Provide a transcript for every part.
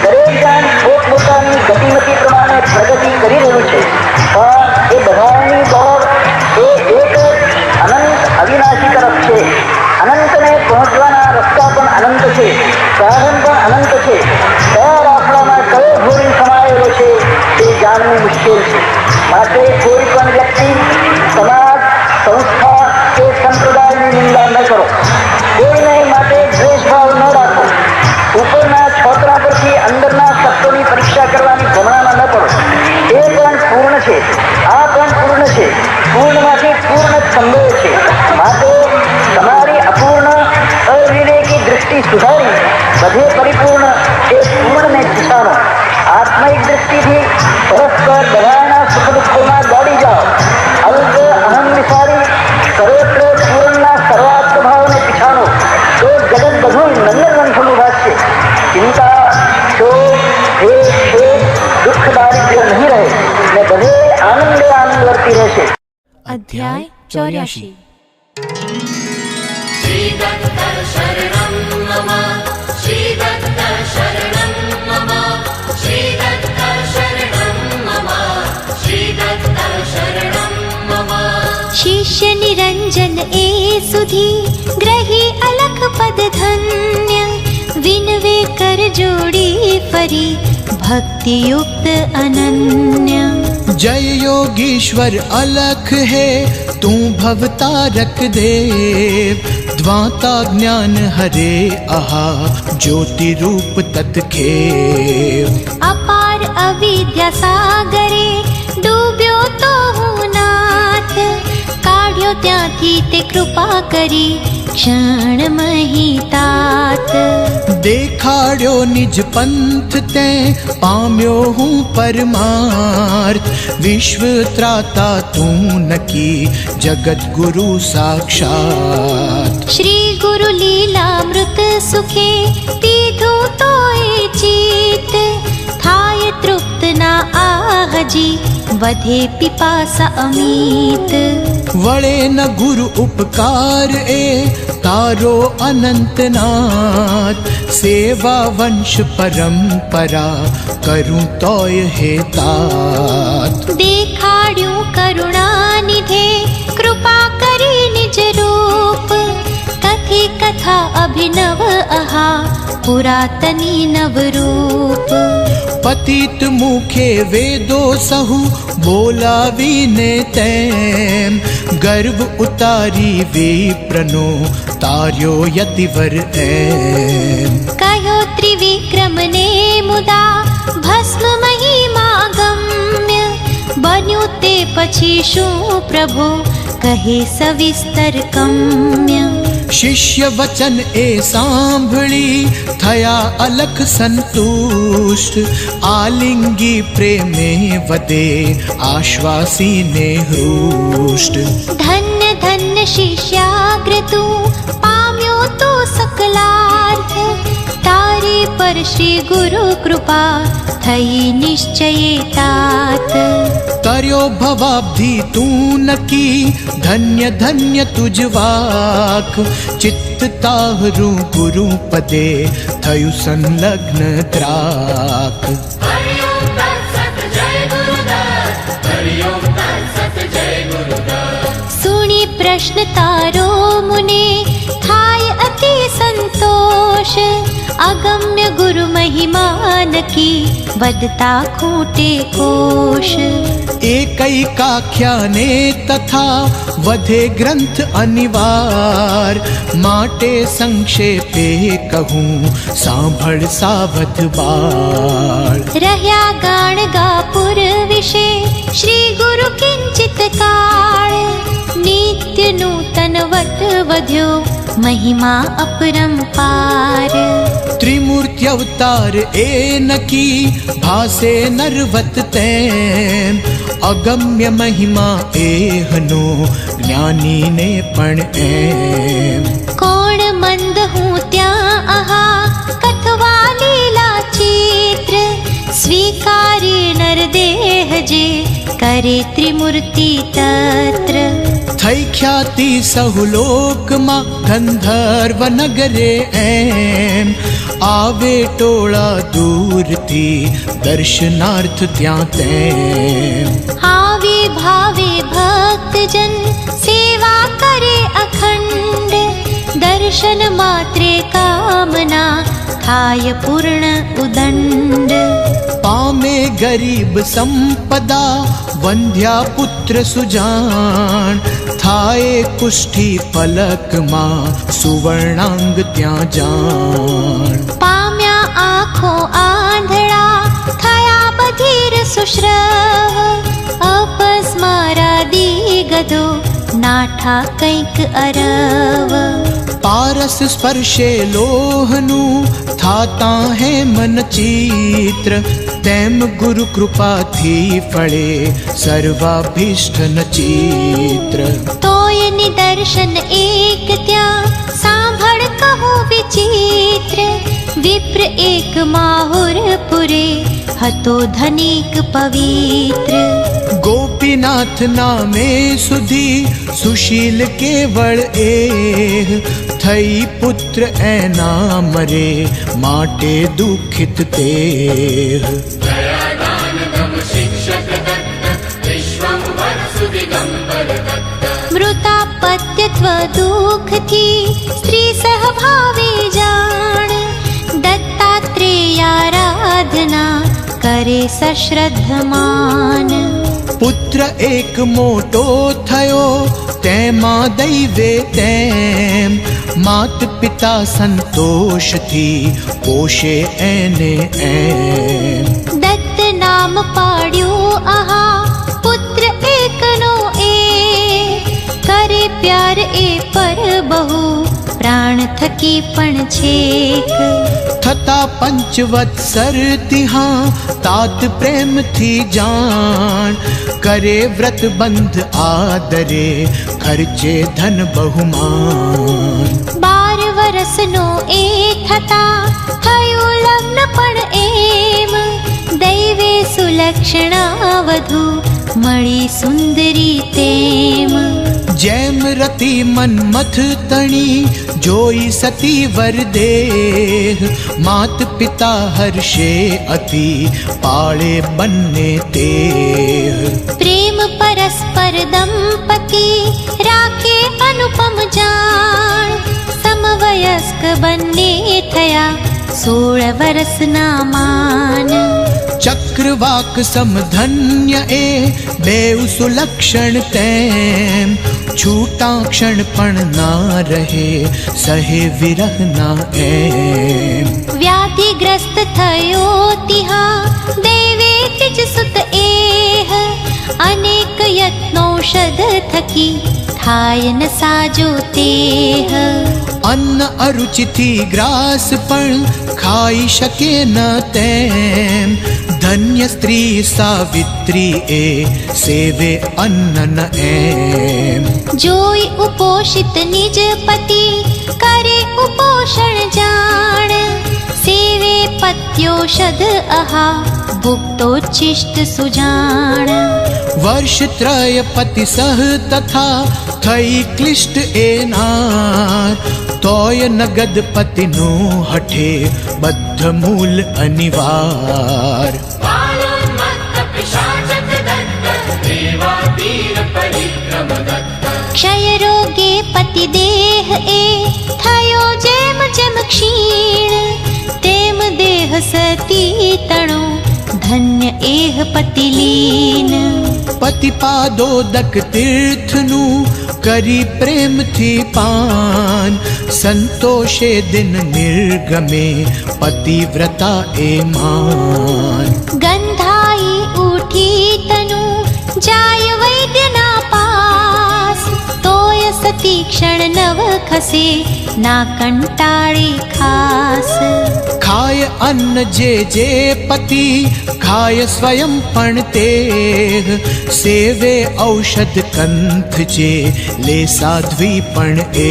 દરેક જણ પોતપોતાની ગતિમતી પ્રમાણે પ્રગતિ કરી રહ્યું છે, પણ એ બધાની દોડ એ એક અનંત અવિનાશી તરફ છે. અનંતને પહોંચવાના રસ્તા પણ અનંત છે, સાધન પણ અનંત છે. કયા રાખડામાં કયો ભૂરી સમાયેલો છે તે જાણવું મુશ્કેલ છે. માટે કોઈ પણ વ્યક્તિ, સમાજ, સંસ્થા કે સંપ્રદાયની નિંદા ન કરો. કોઈને માટે દ્વેષભાવ ન રાખો. ઉપરના છોતરા પરથી અંદરના સત્વની પરીક્ષા કરવાની ભ્રમણામાં ન પડો. એ પણ પૂર્ણ છે, આ પણ પૂર્ણ છે. પૂર્ણમાંથી પૂર્ણ જ સંભવ છે. માટે તમારી અપૂર્ણ અવિવેકી દૃષ્ટિ સુધારી બધે પરિપૂર્ણ એ પૂર્ણને દિશાનો. આત્મિક દૃષ્ટિથી પરસ્પર બધાના સુખ દુઃખોમાં દોડી જાઓ. અલ્પ અહમ વિચારી સર્વત્ર પૂર્ણના સર્વાત્મ ભાવને પીછાનો. તો જગત બધું નંદનવંથનું ભાગશે. ચિંતા, શોક, ભેદ, ખેદ, દુઃખ, દારિદ્ર્ય નહીં રહે ને બધે આનંદે આનંદ વર્તી રહેશે. અધ્યાય 84. શ્રી દત્ત શરણં મમ, શ્રી દત્ત શરણં મમ, શ્રી દત્ત શરણં મમ, શ્રી દત્ત શરણં મમ. શિષ્ય નિરંજન એ સુધી ગ્રહી અલખ પદ ધન્ય, વિનવે કર જોડી ફરી ભક્તિયુક્ત અનન્ય. जय योगीश्वर अलख है तू भवतारक देव, द्वाता ज्ञान हरे अहा ज्योति रूप तत्खेव. અપાર અવિદ્યા સાગરે ડૂબ્યો તો હું નાથ, કાઢ્યો ત્યાંથી તે કૃપા કરી ક્ષણ મહિતાત. દેખાડ્યો નિજ પંથ તે પામ્યો હું પરમાર્થ, વિશ્વ ત્રાતા તું નકી જગત ગુરુ સાક્ષાત. શ્રી ગુરુ લીલામૃત સુખે પીધું તો એ ચિત્ત, થાય તૃપ્ત ના આહજી વધે પીપાસા અમિત. વળે ન ગુરુ ઉપકાર એ તારો અનંતનાથ, સેવા વંશ પરંપરા કરું તોય હે તાત. દેખાડ્યું કરુણા નિધે કૃપા કરી નિજ રૂપ, કથે કથા અભિનવ અહા પુરાતની નવરૂપ. પતિત મુખે વેદો સહુ બોલાવીને તેમ, ગર્વ ઉતારી વિપ્રનો તાર્યો યતિવર એમ. કયો ત્રિવિક્રમને મુદા ભસ્મ મહિમા ગમ્ય, બન્યું તે પછી શું પ્રભુ કહે સવિસ્તર કમ્ય. શિષ્ય વચન એ સાંભળી થયા અલખ સંતુષ્ટ, આલિંગી પ્રેમે વદે આશ્વાસીને હૃષ્ટ. ધન્ય ધન્ય શિષ્યાગ્રતું પામ્યો તો સકલાર્થ, તારી પર શ્રી ગુરુ કૃપા થઈ નિશ્ચયે તાત. તર્યો ભવાબ્ધિ તું નકી ધન્ય ધન્ય તુજ વાક, ચિત્ત તાહરું ગુરુ પદે થયું સંલગ્ન ત્રાક. હરિ ઓમ તત્સત જય ગુરુદત્ત, હરિ ઓમ તત્સત જય ગુરુદત્ત. સુણી પ્રશ્ન તારો મુને થાય અતિ સંતોષ, અગમ્ય ગુરુ મહિમા નકી વધતા ખૂટે કોશ. એકૈકાખ્યાને તથા વધે ગ્રંથ અનિવાર, માટે સંક્ષેપે કહું સાંભળ સાવધ બાળ. રહ્યા ગાણગાપુર વિશે શ્રી ગુરુ કિંચિત કાળ, નિત્ય નૂતન વટ વધ્યો મહિમા અપરંપાર. ત્રિમૂર્તિ અવતાર એ નકી ભાસે નરવત તેમ, અગમ્ય મહિમા એહનો જ્ઞાનીને પણ એમ. કોણ મંદ હું ત્યાં આહા કથવા લીલા ચિત્ર, સ્વીકારી નરદેહ જે કરે ત્રિમૂર્તિ તત્ર. થઈ ખ્યાતિ સહુલોકમાં ગંધર્વ નગરે એમ, આવે ટોળા દૂરથી દર્શનાર્થ ત્યાં તેમ. આવે ભાવે ભક્તજન સેવા કરે અખંડ, દર્શન માત્રે કામના થાય પૂર્ણ ઉદંડ. પામે ગરીબ સંપદા વંધ્યા પુત્ર સુજાણ, થાય કુષ્ઠી પલકમાં સુવર્ણાંગ ત્યાં જાણ. પામ્યા આંખો આંધળા થયા બધીર સુશ્રવ, અપસ્મારાદી ગધો નાઠા કંઈક અરવ. પારસ સ્પર્શે લોહનું થાતા હે મન ચિત્ર, તેમ ગુરુ કૃપાથી ફળે સર્વાભીષ્ટ ચિત્ર. તોય નિદર્શન એક ત્યાં સાંભળ કહું વિચિત્ર, વિપ્ર એક માહુરપુરે હતો ધનિક પવિત્ર. ગોપીનાથ નામે સુધી સુશીલ કેવળ એહ, થઈ પુત્ર એના મરે માટે દુઃખિત તેહ. दयादान दम शिक्षक दत्त विश्वंभर सुदिगंबर दत्त. મૃતાપત્યત્વ દુઃખથી સ્ત્રી સહભાવે જાણ, દત્તાત્રેયારાધના કરે સશ્રદ્ધમાન. પુત્ર એક મોટો થયો તેમાં દૈવે તેમ, માત પિતા સંતોષથી પોષે એને એમ. દત્ત નામ પાડ્યું આહા પુત્ર એકનો એ, કરે પ્યાર એ પર બહુ પ્રાણ થકી પણ છેક. થતા પંચવત્સર તિહા તાત પ્રેમથી જાણ, કરે વ્રત બંધ આદરે ખર્ચે ધન બહુમાન. 12 વર્ષનો એ થતા થયું લગ્ન પણ એમ, દૈવે સુલક્ષણા વધુ મળી સુંદરી તેમ. જેમ રતિ મન્મથ તણી જોઈ સતી વરદેહ, માત પિતા હર્ષે અતિ પાળે બંને તેહ. પ્રેમ પરસ્પર દંપતિ રાખે અનુપમ જાણ, સમવયસ્ક બંને થયા 16 વર્ષના માન. ચક્રવાક સમધન્ય એ બેઉ સુલક્ષણ તેમ, છૂટા ક્ષણ પણ ના રહે સહે વિરહના એમ. વ્યાધિગ્રસ્ત થયો તિહા દૈવે તિજ સુત એહ, અનેક યત્નૌષધ થકી થાય ન સાજો તેહ. અન્ન અરુચિથી ગ્રાસ પણ ખાઈ શકે ન તેમ, ધન્ય સ્ત્રી સાવિત્રી એ સેવે અન્ન ન એમ. જોઈ ઉપોષિત નિજ પતિ કરે ઉપોષણ જાણ, સેવે પત્યોષધ અહા ભુક્તોચ્છિષ્ટ સુજાણ. વર્ષત્રય પતિ સહ તથા થઈ ક્લિષ્ટ એ નાર, તોય નગદ પતિનું હઠે બદ્ધ મૂલ અનિવાર. बालोन्मत्त पिशाचक दत्त देवातीर परिक्रम दत्त. ક્ષય રોગે પતિ દેહ એ થયો જેમ જેમ ક્ષીણ, તેમ દેહ સતી તણો ધન્ય એહ પતિ લીન. પતિપાદોદક તીર્થનું કરી પ્રેમથી પાન, સંતોષે દિન નિર્ગમે પતિવ્રતા એ માન. ગંધાઈ ઉઠી તનુ જાય વૈદ્યના પાસ, તોય સતી ક્ષણ નવ ખસે ના કંટાળી ખાસ. ખાય અન્ન જે જે પતિ ખાય સ્વયં પણ તે, સેવે ઔષધ કંથ જે લે સાધ્વી પણ એ.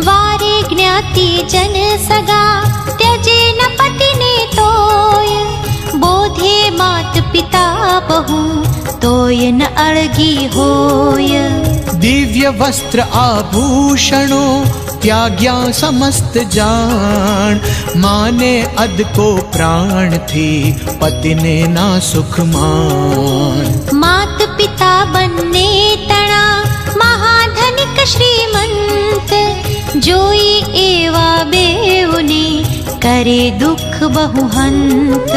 વારે જ્ઞાતિ જન સગા ત્યજે ન પતિને તોય, બોધે માત પિતા બહુ તોય ન અળગી હોય. દિવ્ય વસ્ત્ર આભૂષણો ત્યાગ્યા સમસ્ત જાણ, माने अद को प्राण थी पतिने ना सुख मान। मात पिता बन्ने तणा महाधनिक श्रीमंत, जोई एवा बेउने करे दुख बहुहंत।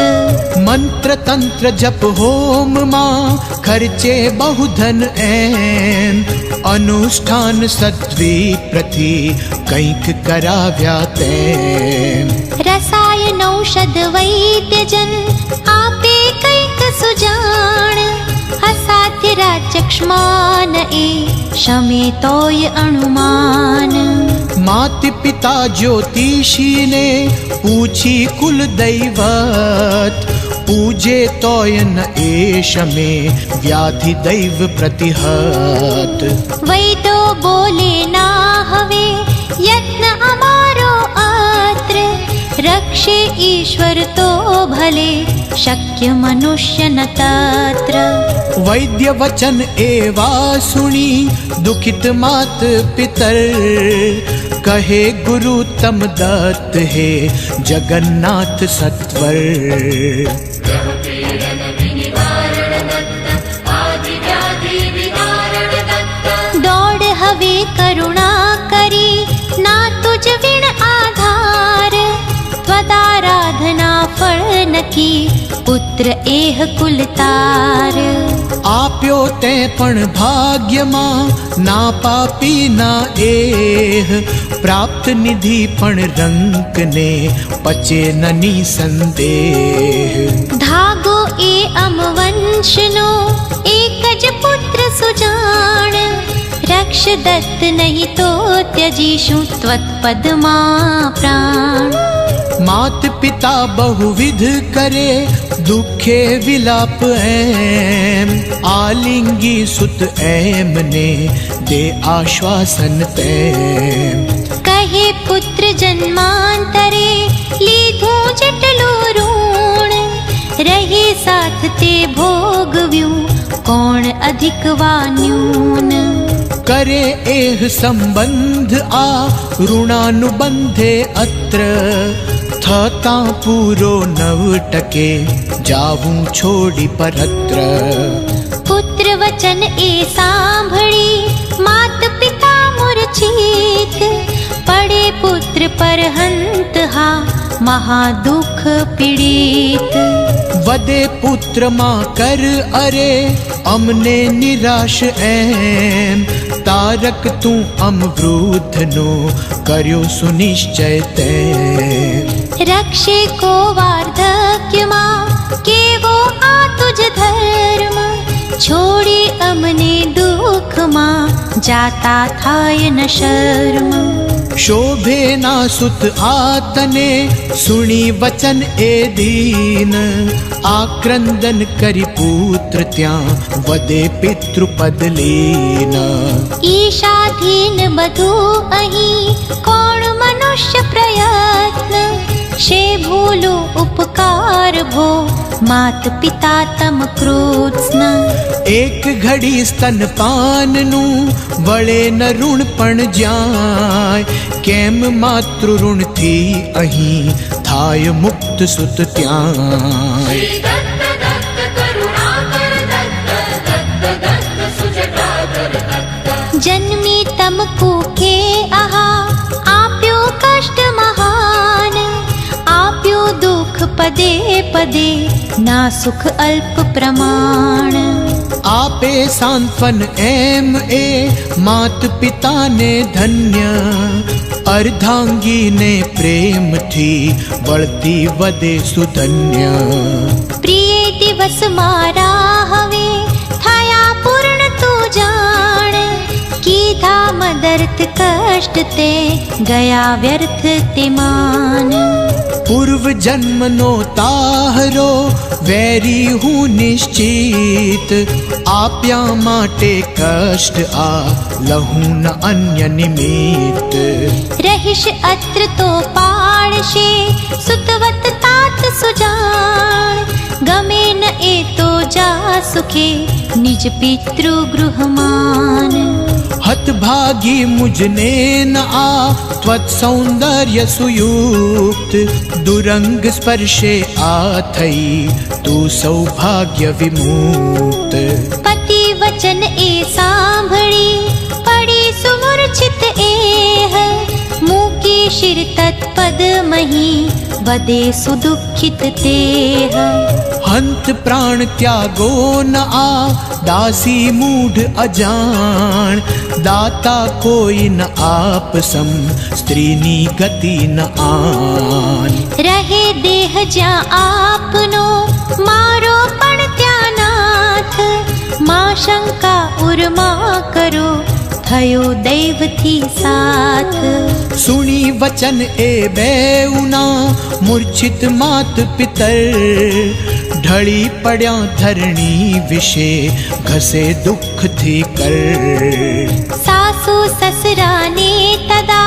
मंत्र तंत्र जप होम मां खर्चे बहुधन एम, अनुष्ठान सत्वी प्रति कंईक कराव्या तेम। रसायन औषध वैद्य जन आपे कंईक सुजाण, असाध्य राचक्ष्मान ए शमे तोय अनुमान। माता पिता ज्योतिषी ने पूछी कुल दैवत, पूजे तोय न एश में व्याधि दैव प्रतिहत। वैदो बोले ना हवे यत्न अमारो अत्र, रक्षे ईश्वर तो भले शक्य मनुष्य न तत्र। वैद्य वचन एवा सुनी दुखित मात पितर, कहे गुरु तम दत्त है जगन्नाथ सत्वर। ग्रह पीड़न विनिवारण दत्त, आदि व्याधि विदारण दत्त। दौड़ हवे करुणा करी ना तुझ विण आधार, त्वदाराधना फल नकी पुत्र एह कुलतार। आप्यो ते पण भाग्य मां ना पापी ना एह, प्राप्त निधि पण रंक ने पचे ननी संदेह। धागो ए अमवंशनो एकज पुत्र सुजाण, रक्ष दत्त नहीं तो त्यजीशु त्वत्पद मां प्राण। मात पिता बहुविध करे दुखे विलाप एम, आलिंगी सुत एम ने दे आश्वासन तैम। कहे पुत्र जन्मांतरे लीधू जटलो ऋण, रहे साथ ते भोगव्यू कौन अधिक वा न्यून। करे एह संबंध आ ऋणानुबंधे अत्र, थता पूरो नव टके जाऊं छोड़ी परत्र। पुत्र वचन ए सांभળી मात पिता मूर्छित, पड़े पुत्र पर हंत हा महादुख पीड़ित। वदे पुत्र मां कर अरे अमने निराश एम, तारक तू अमवृद्ध नो कर्यो सुनिश्चय तैम। रक्षे को वार्धक्य मां केवो आ तुझ धर्म, छोड़ी अमने दुख मां जाता थाय न शर्म। शोभे ना सुत आतने सुनी वचन ए दीन, आक्रंदन करी पुत्र त्या वदे पितृपद लीन। ईशाधीन बधु अही कोण मनुष्य प्रयत्न, शे भूलो उपकार भो मात पिता तम कृत्स्न। एक घड़ी स्तनपान नु वळे न ऋण पण जाय, केम मातृ ऋण थी अही थाय मुक्त सुत त्याय। श्री दत्त दत्त करुणाकर दत्त, दत्त दत्त सुजटाकर दत्त। जन्मी तम कुखे आहा आप्यो कष्ट महान, आप्यो दुख पदे पदे ना सुख अल्प प्रमाण। आपे सांत्वन एम ए मात पिता ने धन्य, अर्धांगी ने प्रेम थी बढ़ती वदे सुधन्य। प्रिय दिवस मारा हवे थाया पूर्ण तू जान, कीधा मदर्थ कष्ट ते गया व्यर्थ ते मान। पूर्व जन्म नो ताहरो वैरी हूँ निश्चित, आप्या माटे कष्ट आ लहू न अन्य निमित्त। रहिष अत्र तो पाड़शे सुतवत तात सुजान, गमे न ए तो जा सुखे निज पितृ गृह मान। हत भागी मुझने न आ त्वत् सौंदर्य सुयुक्त, दुरंग स्पर्शे आ थई तू सौभाग्य विमुक्त। पति वचन ए सांभळी पड़ी सुमूर्छित एह, मूकी शिर तत्पद मही वदे सुदुखित तेह। हंत प्राण त्यागो न आ दासी मूढ़ अजान, दाता कोई न आप सम स्त्रीनी गति न आन। रहे देह ज्या आपनो मारो पण त्यानाथ, मां शंका उर्मा करो थयो दैव थी साथ। सुनी वचन ए बेउना मूर्छित मात पितर, ढली पड्या धरणी विषे घसे दुख थी कर। सासु ससरा ने तदा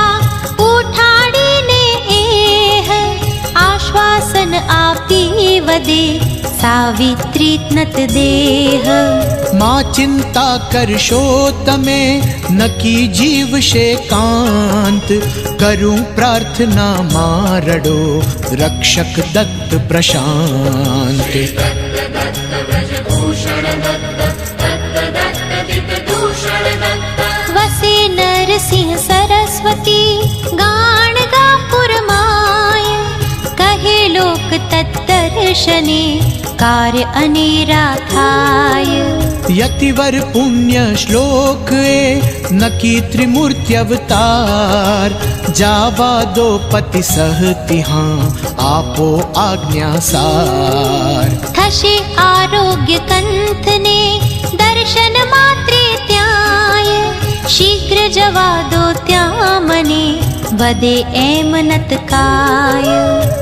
उठाड़ी ने एह, आश्वासन आपी वदे सावित्री नत देह। माँ चिंता करशो तमे नकी जीव शे कांत, करूं प्रार्थना मारडो रक्षक दत्त प्रशांत। वसे नरसिंह सरस्वती गाणगापुर माय, कहे लोक तत्दर्शने कार्य अनेरा थाय। यतिवर पुण्य श्लोक ए नकी त्रिमूर्ति अवतार, जावा दो पति सहतिहा आपो आज्ञा सार। थशे आरोग्य कंथ ने दर्शन मात्रे त्याय, शीघ्र जवा दो त्या मने वदे एम नत काय।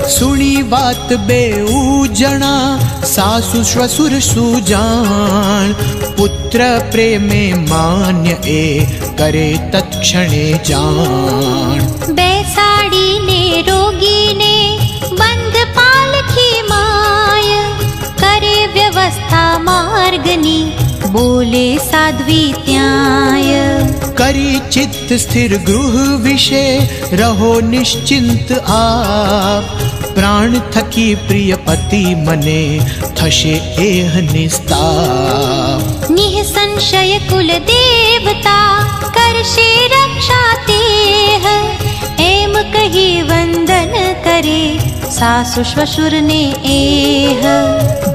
सुनी बात बेऊ जना सासु श्वसुर सुजान, पुत्र प्रेमे मान्य ए करे तत्क्षणे जान। बैसाड़ी ने रोगी ने बंद पालखी माय, करे व्यवस्था मार्गनी बोले साध्वी त्याय। करी चित्त स्थिर गृह विषय रहो निश्चिंत आप, प्राण थकी प्रिय पति मने थशे एह निस्ताप। निःसंशय कुल देवता करशे रक्षा तेह, एम कही वंदन करे सासु श्वशुर ने एह।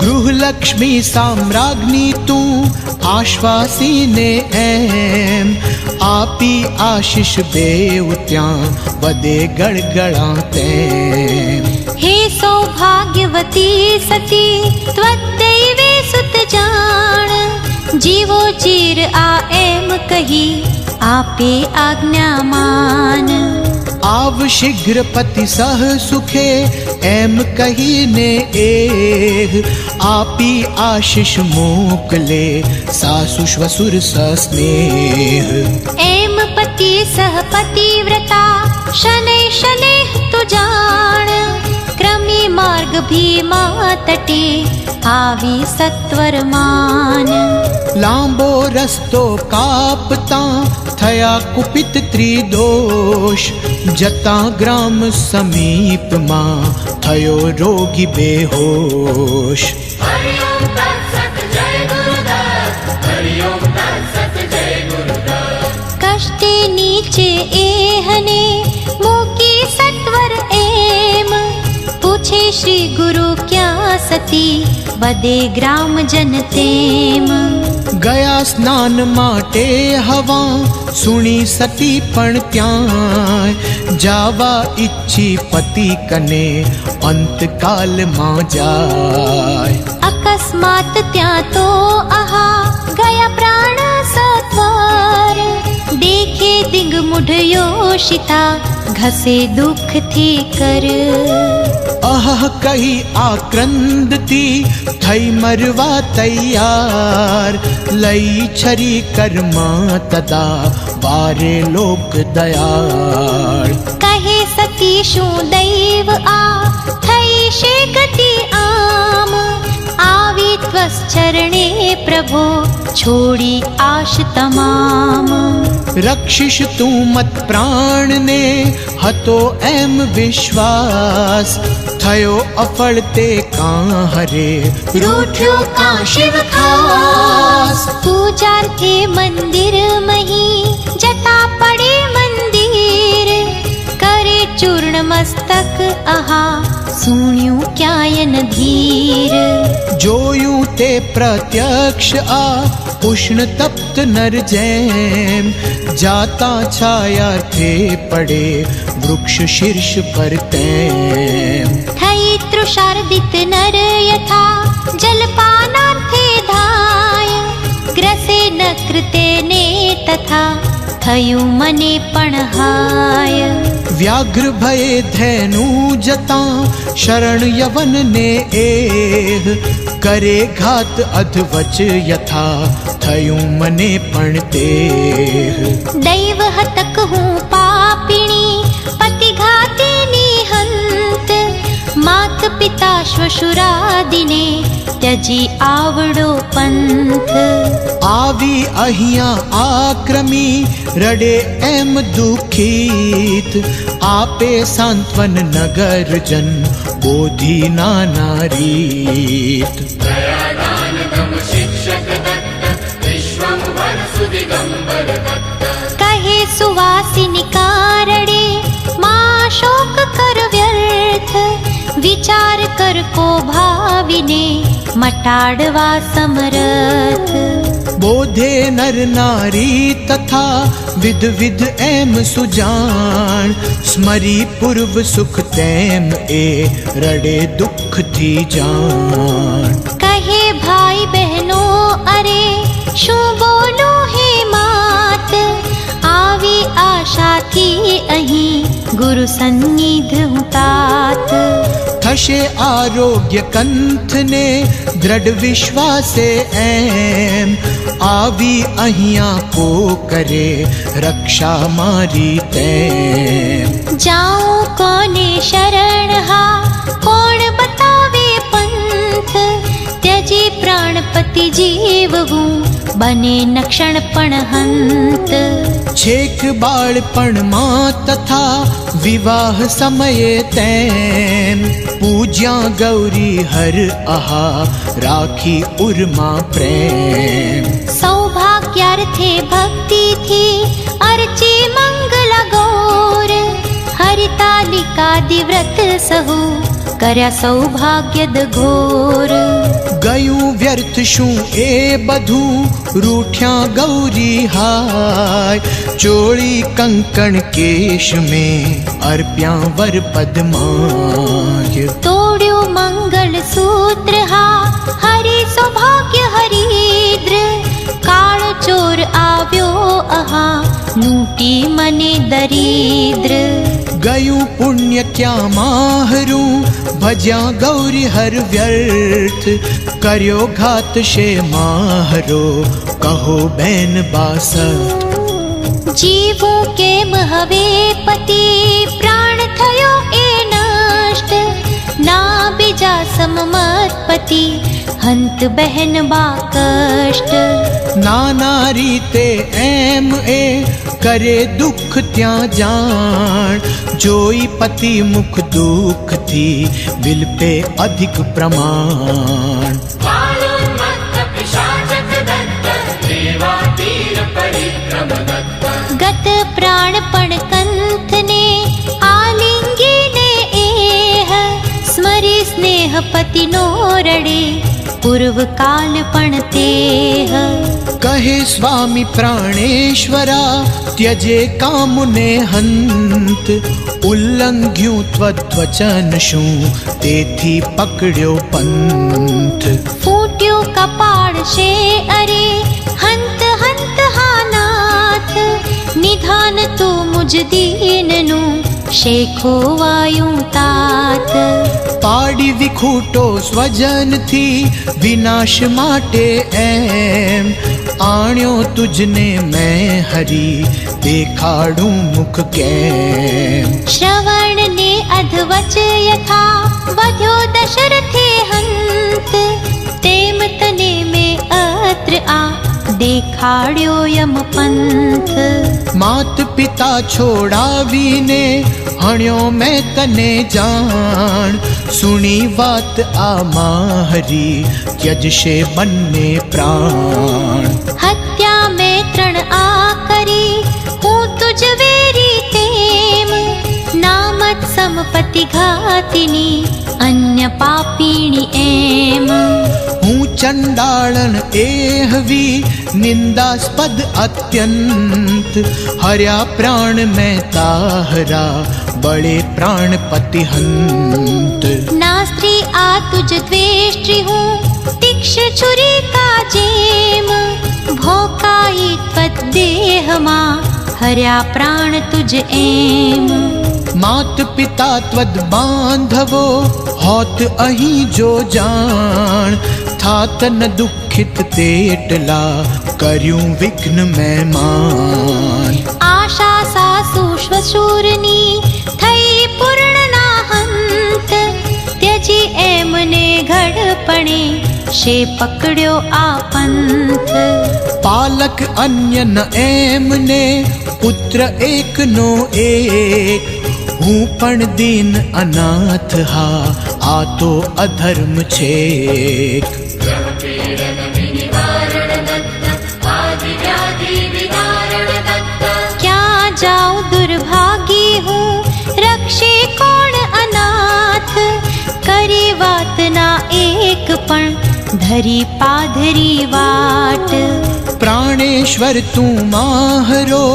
गृह लक्ष्मी साम्राज्ञी तू आश्वासी ने एम, आपी आशीष बेउत्या वदे गड़गड़ाते। हे सौभाग्यवती सती त्वद्दैवे सुत जान, जीवो चीर आ एम कही आपे आज्ञा मान। आव शीघ्र पति सह सुखे एम कही ने एह, आपी आशीष मोकले सासु श्वसुर सस्नेह। एम पति सह पतिव्रता शनै शनै तु जान, क्रमी मार्ग भीमा तटे आवी सत्वर मान। लांबो रस्तो कापता थया कुपित त्रिदोष, जता ग्राम समीप मां थयो रोगी बेहोश। हरिओम तत्सत जय गुरुदत्त, हरिओम तत्सत जय गुरुदत्त। कष्टे नीचे एहने मूकी सत्वर एम, पूछे श्री गुरु क्या सती वदे ग्राम जन तेम। गया स्नान माटे हवा सुनी सती पण त्याय, जावा इच्छी पति कने अंत काल मां जाय। अकस्मात त्या तो आहा गया प्राण सत्वर, देखे दिंग मुढ़ योषिता घसे दुख थी कर। अह कही आक्रंदती थई मरवा तैयार, लई छरी कर्मा तदा बारे लोक दयाल। कहे सती शू दैव आ थई शे गति आम, आवी त्वश्चरणे प्रभो छोड़ी आश तमाम। रक्षिष तू मत प्राण ने हतो एम विश्वास, થયો અફળ તે કાં હરે रूठ्यो का शिव खास पूजार्थे मंदिर मही जता पड़े मंदिर करे चूर्ण मस्तक आहा सुण्यू क्यायन धीर જોયું તે પ્રત્યક્ષ આ ઉષ્ણ તપ્ત નર જેમ જાતા છાયાર્થે પડે વૃક્ષ શીર્ષ પર તેમ थई तृषार्दित नर यथा जलपानार्थे धाय ग्रसे न कृते ने तथा थयु मने पण हाय व्याघ्र भये धैनु जता शरण यवन ने एह करे घात अधवच यथा थयु मने पण तेह दैव हतक हूँ पापिणी पति घाती निहंत मात पिता श्वशुरादिने त्यजी आवडो पंथ આવી અહીંયા આક્રમી રડે એમ દુખીત આપે સાંત્વન નગરજન બોધી નાના રીત दयादान दम शिक्षक दत्त विश्वंभर सुदिगंबर दत्त कहे सुवासिनी कारणे मां शोक कर व्यर्थ विचार कर को भाविने मटाड़वा समरथ बोधे नर नारी तथा विध विध एम सुजान स्मरी पूर्व सुख तेम ए रड़े दुख थी जान कहे भाई बहनों अरे शू बोलो हे मात आवी आशा थी अही गुरु सन्निध हूँ तात थशे आरोग्य कंथ ने दृढ़ विश्वासे एम आवी अहिया को करे रक्षा मारी तेम जाऊं कोने शरण हा कौन बतावे पंथ त्यजी प्राणपति जीव हूँ बने नक्षण पण हंत छेक बाळपण मां तथा विवाह समये तेम पूज्या गौरी हर आहा राखी उर्मा प्रेम सौभाग्यार्थे भक्ति थी अर्ची मंगल गौर हरितालिका दिव्रत सहु कर्या सौभाग्यद घोर गयूं व्यर्थ शू ए बधू रूठ्या गौरी हाय चोड़ी कंकण केश में अर्प्या वर पद्माय तोड़्यो मंगल सूत्र हा हरि सौभाग्य हरिद्र काल चोर आव्यो अहा लूटी मने दरिद्र गयूं पुण्य क्या माहरू भज्या गौरी हर व्यर्थ कर्यो घात शे माहरो कहो बैन बासठ जीवों के महवे पति प्राण थयो ए नष्ट ना बीजा सममत पति हंत बहन बा कष्ट नाना रीते एम ए करे दुख त्या जान जोई पति मुख दुख थी विल पे अधिक प्रमाण बालोन्मत्त पिशाचक दत्त देवातीर परिक्रम दत्त गत प्राणपण कंथ ने आलिंगी ने एह स्मरी स्नेह पति नो रड़े पूर्व काल पण तेह कहे स्वामी प्राणेश्वरा त्यजे कामुने हंत उल्लंघ्यू त्वद्वचन शू तेथी पकड़्यो पंथ फूट्यो कपाड़ शे अरे हंत हंत हानाथ निधान तू मुझ दीननु शेखो वायु तात पाड़ी विखूटो स्वजन थी विनाश माटे एम आण्यो तुझने मैं हरी देखाड़ू मुख कैम श्रवण ने अधवच यथा वध्यो दशरथे हंत तेम तने में अत्र आ देखाड्यो यम पंथ मात पिता छोड़ावीने हण्यो मैं तने जान सुनी बात आ माहरी त्यजशे बन्ने प्राण। हत्या में तृण आ करी हूँ तुझ वेरी तेम, नामत संपत्ति घातिनी अन्य पापीणी एम। हूँ चंडालन एहवी निंदास्पद अत्यंत, हर्या प्राण में ताहरा बड़े प्राणपति हंत। ना स्त्री आ तुझ द्वेष्टि हूँ तीक्ष छुरी का जेम, भोकाई त्वत देह मां हर्या प्राण तुझ एम। मात पिता त्वद बांधवो होत अहीं जो जान, था तन दुखित तेटला कर्यूं विघ्न में मान। आशा सासु श्वशूरनी थई पूर्ण ना हंत, त्यजी एमने घड़पणे शे पकड़्यो आ पंथ। पालक अन्य न एमने पुत्र एक नो एक, हूँ पण दीन अनाथ हा आ तो अधर्म छेक। ग्रह पीड़न विनिवारण दत्त, आदि व्याधि विदारण दत्त। क्या जाऊं दुर्भागी हूँ रक्षे कौन अनाथ, करी वात ना एक पण धरी पाधरी वाट। प्राणेश्वर तू माहरो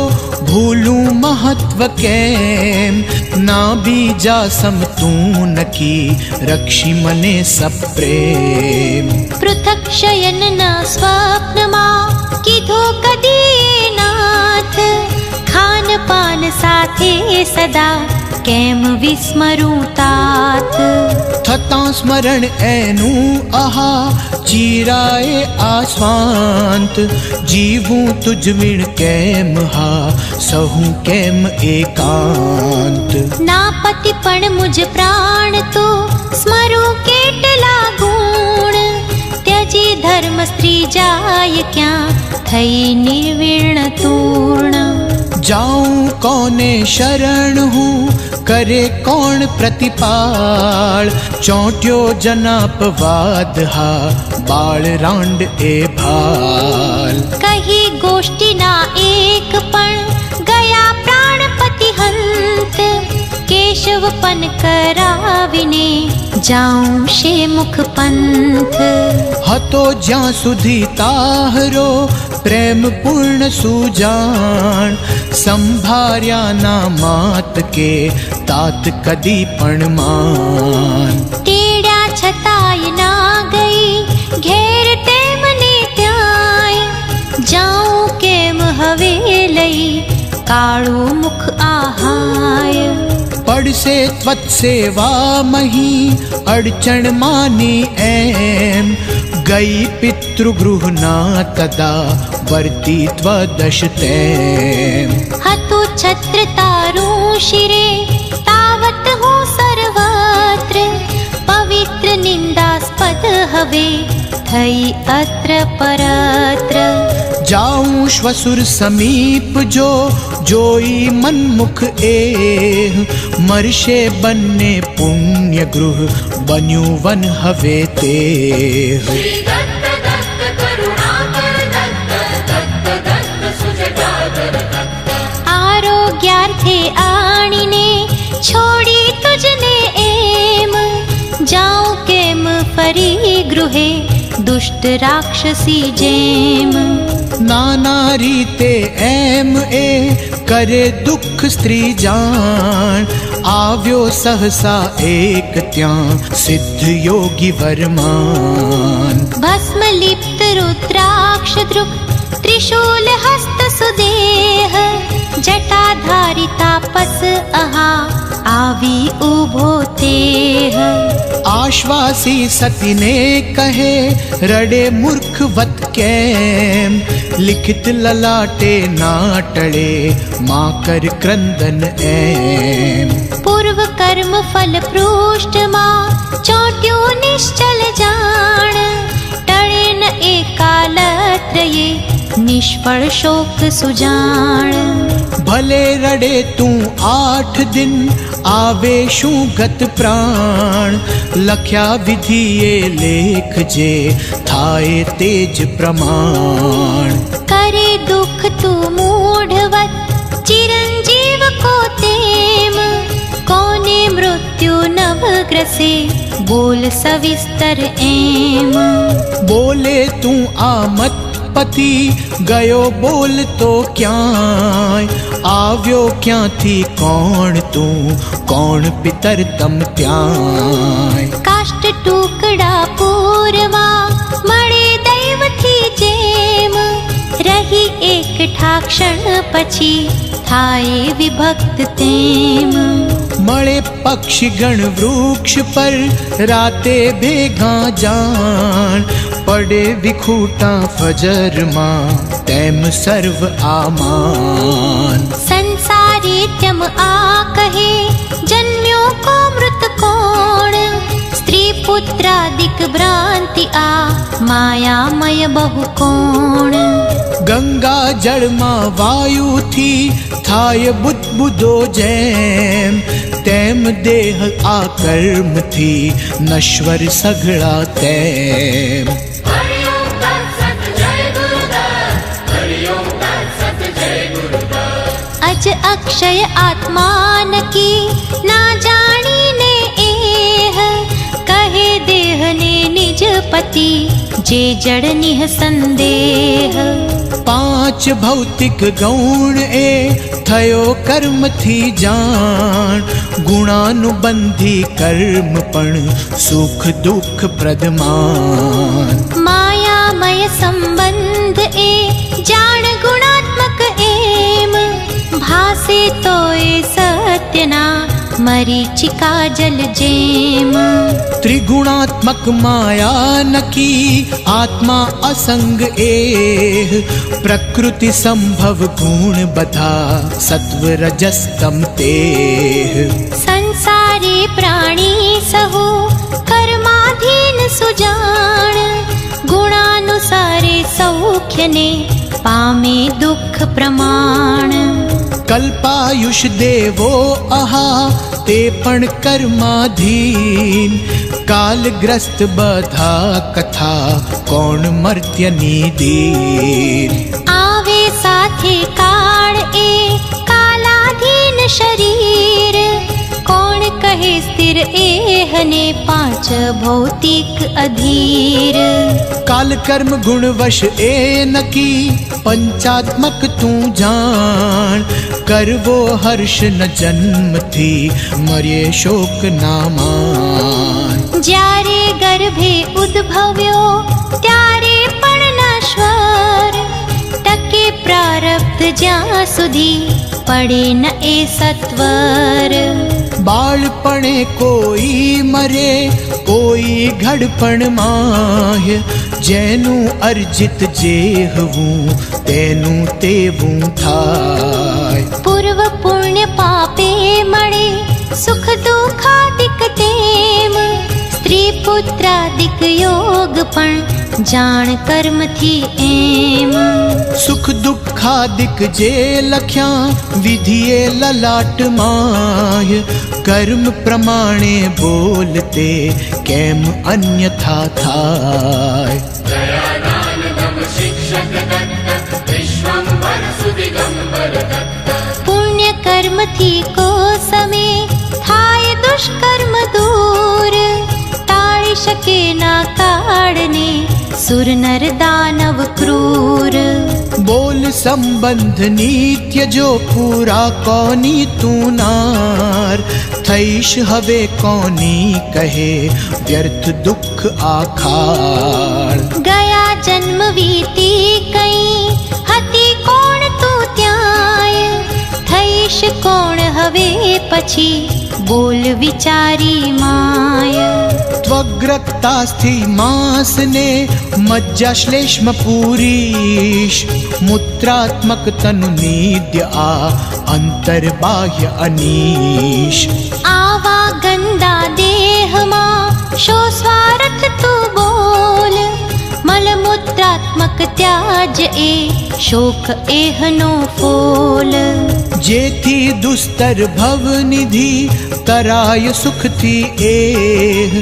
भूलूं महत्व कैम, ना बीजा सम तू न की रक्षी मने सब प्रेम। पृथक शयन न स्वप्न मां कीधो कदी नाथ, खान पान साथे सदा केम विस्मरूं तात। थता स्मरण एनु आहा चीराए आस्वांत, जीवूं तुझ विण कैम हा सहूं कैम एकांत। ना पति पण मुझ प्राण तो स्मरू केटला गुण, त्यजी धर्म स्त्री जाय क्या थई निर्वीर्ण तूर्ण। जाऊं कौने शरण हूँ करे कौन प्रतिपाल, चौंट्यो जनापवाद हा बाल रांड ए भाल। कही गोष्ठी ना एक पण गया प्राणपति हंत, केशव पन कराविने जाऊं शे मुख पंथ। हतो ज्यां सुधी ताहरो प्रेम पूर्ण सुजान, संभार्या ना मात के तात कदी पण मान। तेड्या छताय ना गई घेर ते मने त्याय, जाऊं केम हवे लई काळू मुख आहाय। पड़ से त्वत सेवा मही अड़चन मानी एम, गई पितृगृह ना तदा वर्ती त्वदश तैम। हतु छत्र तारू शिरे तावत हो सर्वत्र, पवित्र निंदास्पद हवे थई अत्र परत्र। जाऊं श्वसुर समीप जो जोई मन्मुख एह, मर्षे बन्ने पुण्य गृह बन्यु वन हवे तेह। श्री दत्त दत्त करुणाकर दत्त, दत्त दत्त सुजटाकर दत्त। आरोग्यार्थे आणीने छोड़ी तुझने एम, जाऊं केम फरी गृहे दुष्ट राक्षसी जेम। नाना रीते एम ए करे दुख स्त्री जान, आव्यो सहसा एक त्यां सिद्ध योगी वरमान। भस्म लिप्त रुद्राक्ष दृक् त्रिशूल हस्त सुदेह, जटाधारी तापस अहा आवी उभो तेह। आश्वासी सती ने कहे रडे मूर्ख वत कैम, लिखित ललाटे ना टळे माँ कर क्रंदन एम। पूर्व कर्म फल पृष्ठ मां चौट्यो निश्चल जान, टळे न एकालत्रये निष्फल शोक सुजान। भले रडे तू 8 दिन आवे शू गत प्राण, લખ્યા વિધિએ લેખજે થાય તેજ પ્રમાણ કરે દુઃખ તું મૂઢવત ચિરંજીવ કો તેમ કોને મૃત્યુ નવગ્રસે બોલ સવિસ્તર એમ બોલે તું આ મત પતિ ગયો બોલતો ક્યાંય આવ્યો ક્યાંથી કોણ તું કોણ પિતર તમ ત્યાંય કાષ્ટ ટુકડા પૂરવા મળે દૈવથી જેમ રહી એકઠા ક્ષણ પછી થાય વિભક્ત તેમ મળે પક્ષીગણ વૃક્ષ પર રાતે ભેગા જાણ પડે વિખૂટા ફજરમાં તેમ સર્વ આમાન સંસારે ત્યમ આ કહે જન્મ્યો કો મૃત કોણ સ્ત્રી પુત્રાદિક ભ્રાંતિ આ માયામય બહુ કોણ ગંગા જળમાં વાયુથી થાય બુદ્બુદો જેમ તેમ દેહ આ કર્મથી નશ્વર સઘળા તેમ હરિઓમ તત્સત જય ગુરુદત્ત હરિઓમ તત્સત જય ગુરુદત્ત અજ અક્ષય આત્માન કી ના જાણીને એહ કહે દેહને નિજ પતિ જે જડ નિહ સંદેહ પાંચ ભૌતિક ગૌણ એ થયો કર્મથી જાણ ગુણાનુબંધી કર્મ પણ સુખ દુઃખ પ્રદમાન માયામય સંબંધ એ જાણ ગુણાત્મક એમ ભાસે તો એ સત્યના મરીચિકા જલ જેમ ત્રિગુણાત્મક માયા નકી આત્મા અસંગ એહ પ્રકૃતિ સંભવ ગુણ બધા સત્વ રજસ તમ તેહ સંસારે પ્રાણી સહુ કર્માધીન સુજાણ ગુણાનુસારે સૌખ્યને પામે દુઃખ પ્રમાણ કલ્પાયુષ દેવો આહા તે પણ કર્માધીન કાલગ્રસ્ત બધા કથા કોણ મર્ત્યની દીન આવે સાથે કાળ એ કાલાધીન શરીર કોણ કહે સ્થિર એહને પાંચ ભૌતિક અધીર કાલ કર્મ ગુણ વશ એ નકી પંચાત્મક તું જાણ કરવો હર્ષ ન જન્મથી મરે શોક ના માન જ્યારે ગર્ભે ઉદ્ભવ્યો ત્યારે પણ નશ્વર ટકે પ્રારબ્ધ જ્યાં સુધી પડે ન એ સત્વર બાળપણે કોઈ મરે કોઈ ઘડપણ માહ્ય જેનું અર્જિત જેહવું તેનું તેવું થાય પૂર્વ પુણ્ય પાપે મળે સુખ દુઃખાદિક તેમ સ્ત્રી પુત્રાદિક યોગ પણ જાણ કર્મથી એમ સુખ દુઃખાદિક જે લખ્યા વિધિએ લલાટ માય કર્મ પ્રમાણે બોલતે કેમ અન્યથા થાય દયાદાન દમ શિક્ષક દત્ત વિશ્વંભર સુદિગંબર દત્ત પુણ્ય કર્મથી કો સમે થાય દુષ્કર્મ દૂર ટાળી શકે ના કાળને સુર નર દાનવ ક્રૂર બોલ સંબંધ નિત્ય જો પૂરા કોની તું નાર થઈશ હવે કોની કહે વ્યર્થ દુઃખ આખાળ ગયા જન્મ વીતી કઈ હતી કોણ તું ત્યાંય થઈશ કોણ હવે પછી બોલ વિચારી માય ત્વગ્રતાસ્થિ માસને મજ્જાશ્લેષ્મ પૂરીશ મૂત્રાત્મક તનુ નિદ્ય આ અંતર બાહ્ય અનીશ આવા ગંદા દેહમાં શો સ્વાર્થ તું બોલ મલમૂત્રાત્મક ત્યાજ એ શોક એહનો ફોલ જેથી દુસ્તર ભવનિધિ તરાય સુખથી એહ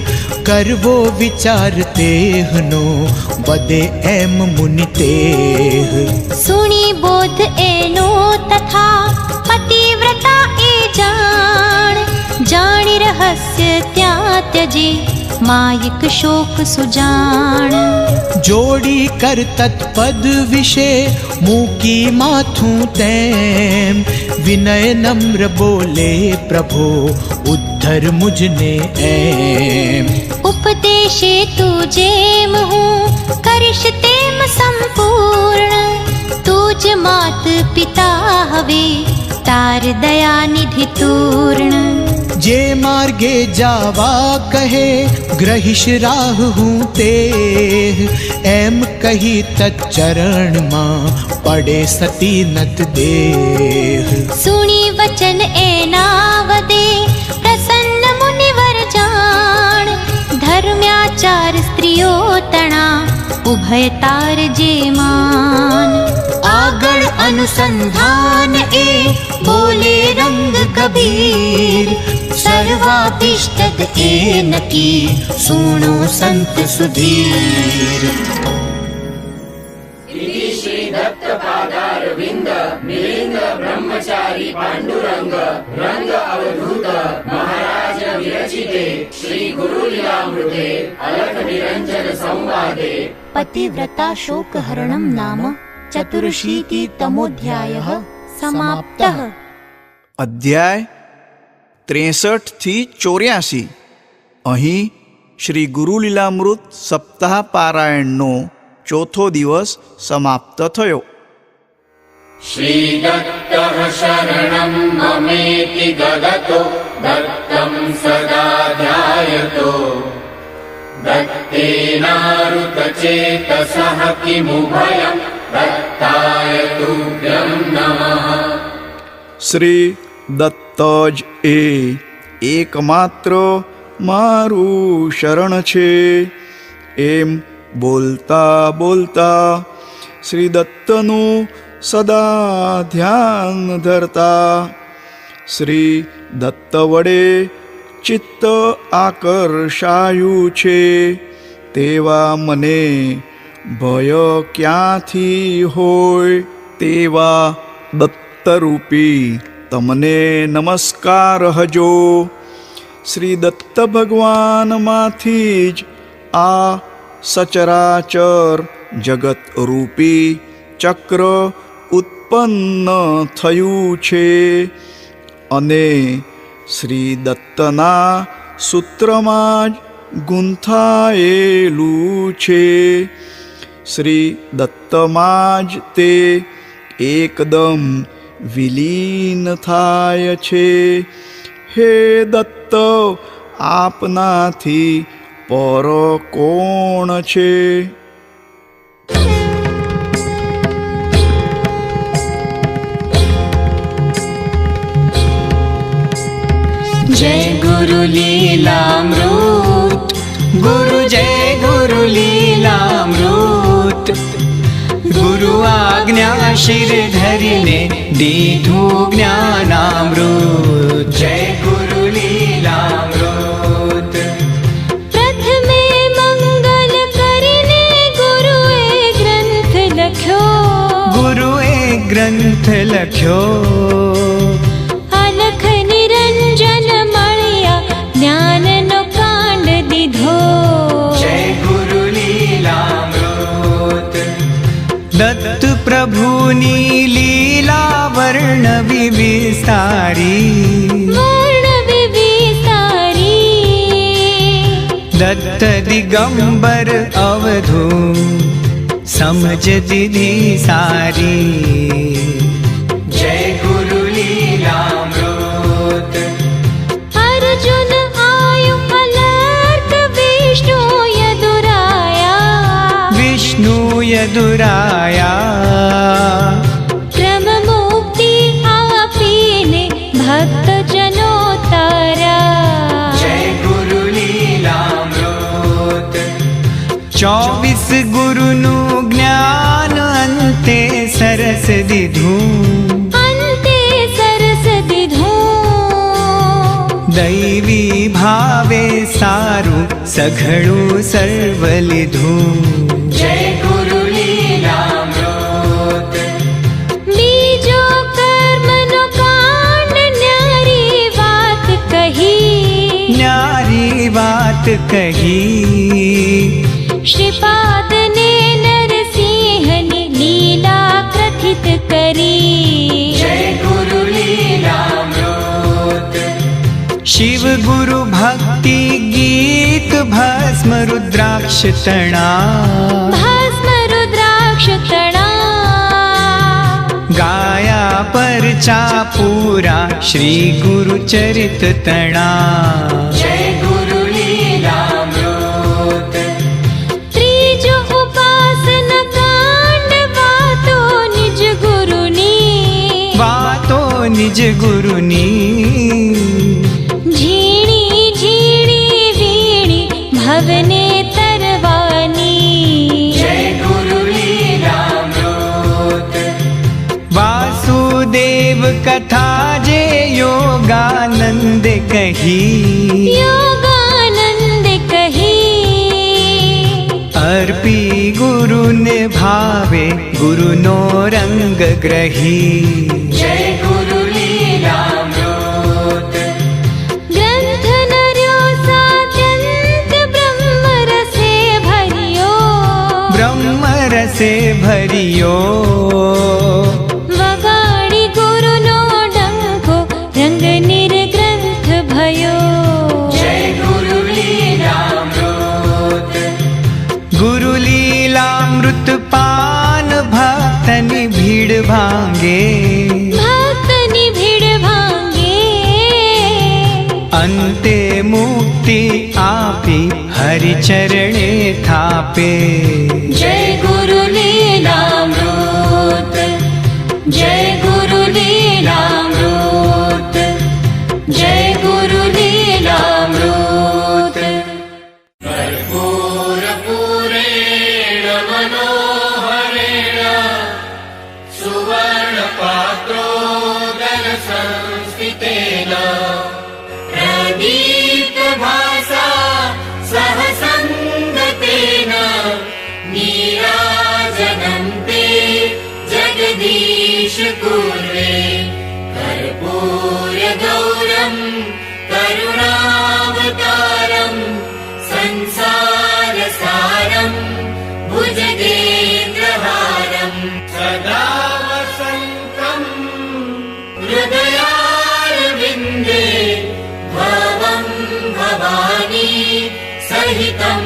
કરવો વિચાર તેહનો વધે એમ મુનિ તેહ. સુણી બોધ એનો તથા પતિવ્રતા એ જાણ, જાણી રહસ્ય ત્યાં ત્યજે માયિક શોક સુજાણ. જોડી કર તત્પદ વિશે મૂકી માથું તેમ, વિનય નમ્ર બોલે પ્રભો ઉદ્ધર મુજને એમ. ઉપદેશે તું જેમ હું કરીશ તેમ સંપૂર્ણ, તું જ માત પિતા હવે તાર દયાનિધિ તૂર્ણ. જે માર્ગે જાવા કહે ગ્રહિશ રાહ હું તે, એમ કહી તચ્ચરણમાં પડે સતી નત દેહ. સુણી વચન એના વદે પ્રસન્ન મુનિવર જાણ, ધર્મ્યાચાર સ્ત્રીઓ તણા ઉભય તાર જે માન. આગળ અનુસંધાન એ બોલે રંગ કબીર, સર્વાભિષ્ટદ એ નકી સુણો સંત સુધીર. इति श्री दत्त पादारविंद मिलिंद ब्रह्मचारी पांडुरंग रंग अवधूत महाराज विरचिते श्री गुरु लीलामृते अलख निरंजन संवादे पतिव्रता शोकहरणं नाम चतुर्शीतितमोऽध्यायः समाप्तः. અધ્યાય 63 થી 84. અહીં શ્રી ગુરુ લીલામૃત સપ્તાહ પારાયણનો ચોથો દિવસ સમાપ્ત થયો. श्री दत्तः शरणं ममेति गदतो दत्तं सदा ध्यायतो दत्तेनारुतचेतसः किमुभयं दत्ताय तुभ्यं नमः. શ્રી દત્ત જ એ એકમાત્ર મારું શરણ છે, એમ બોલતા બોલતા શ્રી દત્તનું સદા ધ્યાન ધરતા, શ્રી દત્ત વડે ચિત્ત આકર્ષાયું છે તેવા મને ભય ક્યાંથી હોય. તેવા દત્તરૂપી તમને નમસ્કાર હજો. શ્રી દત્ત ભગવાનમાંથી જ આ સચરાચર જગત રૂપી ચક્ર ઉત્પન્ન થયું છે, અને શ્રી દત્તના સૂત્રમાં જ ગૂંથાયેલું છે. શ્રી દત્તમાં જ તે એકદમ વિલીન થાય છે. હે દત્ત, આપનાથી પર કોણ છે? जय गुरु लीलामृत, गुरु जय गुरु लीलामृत. गुरु आज्ञा शिर धरिने दीधु ज्ञानामृत. जय गुरु लीलामृत. પ્રથમે મંગલ કરીને ગુરુએ ગ્રંથ લખ્યો, गुरुए ग्रंथ लख्यो. અલખ નિરંજન મળ્યા જ્ઞાનનો કાંડ દીધો. जय गुरु लीलामृत. दत्त प्रभुनी लीला वर्ण विविस्तारी, વર્ણ વિવિસારી, दत्त दिगंबर अवधू समझ दीदी सारी. जय गुरु लीलामृत. અર્જુન આયુ અલર્ક વિષ્ણુ યદુરાયા, विष्णु यदुराया. ક્રમ મુક્તિ આપીને ભક્ત જનો તારા. जय गुरु लीलामृत. 24 गुरुनु ज्ञान अंते सरस दीधुं, અંતે સરસ દીધું. दैवी भावे सारू सघळू सर्व लिधूं। जय गुरु लीलामृत। बीजो कर्मनो कांड न्यारी बात कही, न्यारी बात कही। श्रीपाद ने नरसिंहनी लीला कथित करी। जय गुरु लीलामृत। शिव गुरु भक्ति गीत भस्म रुद्राक्ष तणा, भस्म रुद्राक्ष तणा। गाया परचा पूरा श्री गुरु चरित तणा। जय गुरु लीलामृत। त्रीजो उपासन कांड वातो निज गुरुनी, वातो निज गुरुनी। झीणी झीणी वीणी भवने तरवानी। जय गुरु लीलामृत। वासुदेव कथा जे योगानंद कही, योगानंद कही। अर्पी गुरु ने भावे गुरु नो रंग ग्रही। जय गुरु लीलामृत। ग्रंथ नर्यो सात्यंत ब्रह्म रसे भरियो, ब्रह्म रसे भरियो। वगाड़ी गुरु नो डंको रंग निर्ग्रंथ भयो। जय गुरु लीलामृत। गुरु लीलामृत पान भक्तनि भीड़ भांगे, भक्तनि भीड़ भांगे। अंते मुक्ति आपी हरि चरणे थापे। जय गुरु लीलामृत। जय गुरु लीलामृत। जय गुरु लीलामृत। कर्पूरपूरेण मनोहरेण सुवर्णपात्रोदरसंस्थितेन प्रदीप्तभासा सहसङ्गतेन नीराजनं ते जगदीश कुर्वे। कर्पूरगौरं करुणावतारं संसारसारं भुजगेन्द्रहारं सदा वसन्तं हृदयारविन्दे भवं भवानी सहितं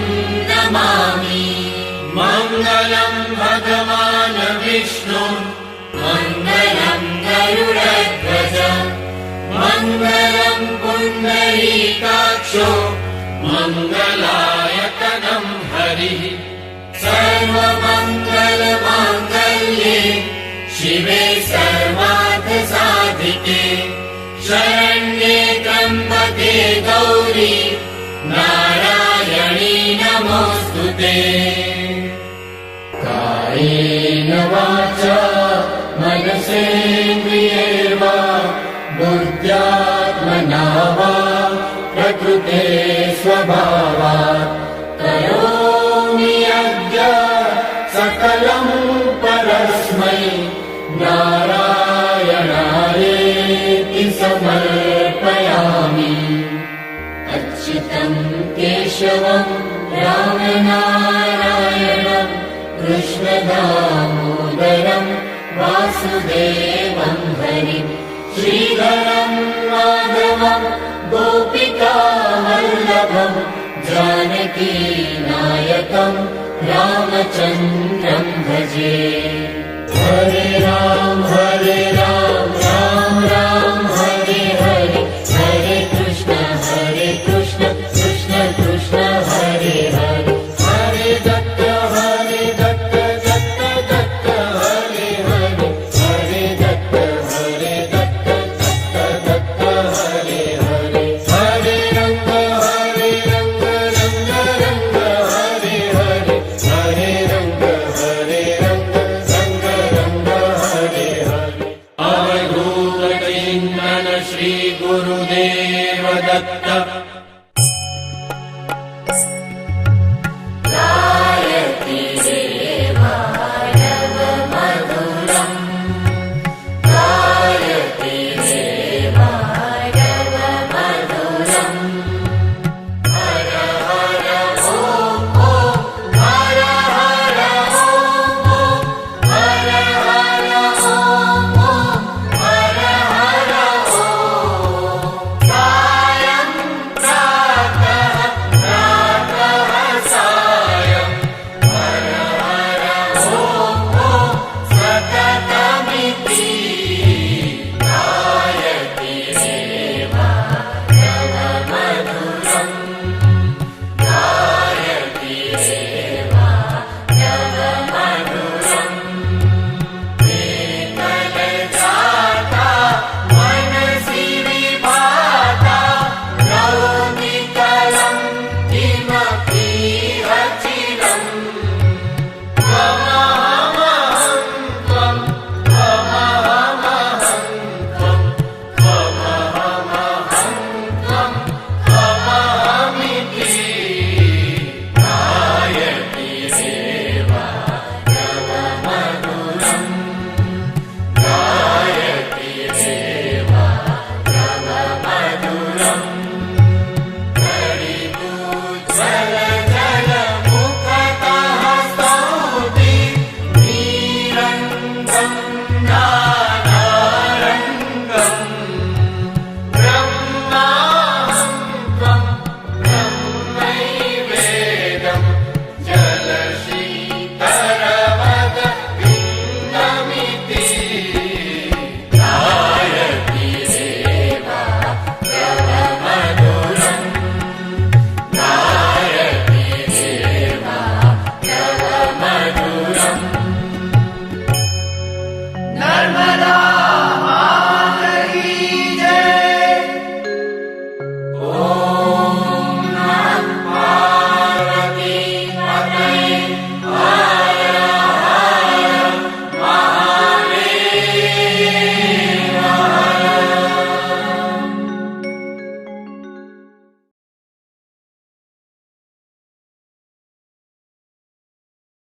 नमामि। मङ्गलं भगवान् विष्णु, मङ्गलं गरुडध्वज, मङ्गलं पुण्डरीकाक्षो, मङ्गलायतनं हरिः। सर्वमङ्गलमाङ्गल्ये शिवे सर्वार्थसाधिके, शरण्ये त्र्यम्बके गौरी नारायणी नमोऽस्तुते। कायेन वाचा मनसेन्द्रियैर्वा बुद्ध्यात्मना वा प्रकृते स्वभावात् करोमि यज्ञ सकलं परस्मै नारायणायेति समर्पयामि। अच्युतं केशवं रामनारायणं कृष्णदामोदरं वासुदेवं हरिं श्रीधरं माधवं गोपिकावल्लभं जानकीनायकं रामचन्द्रं भजे। हरे राम राम राम हरे हरे, हरे कृष्ण कृष्ण कृष्ण हरे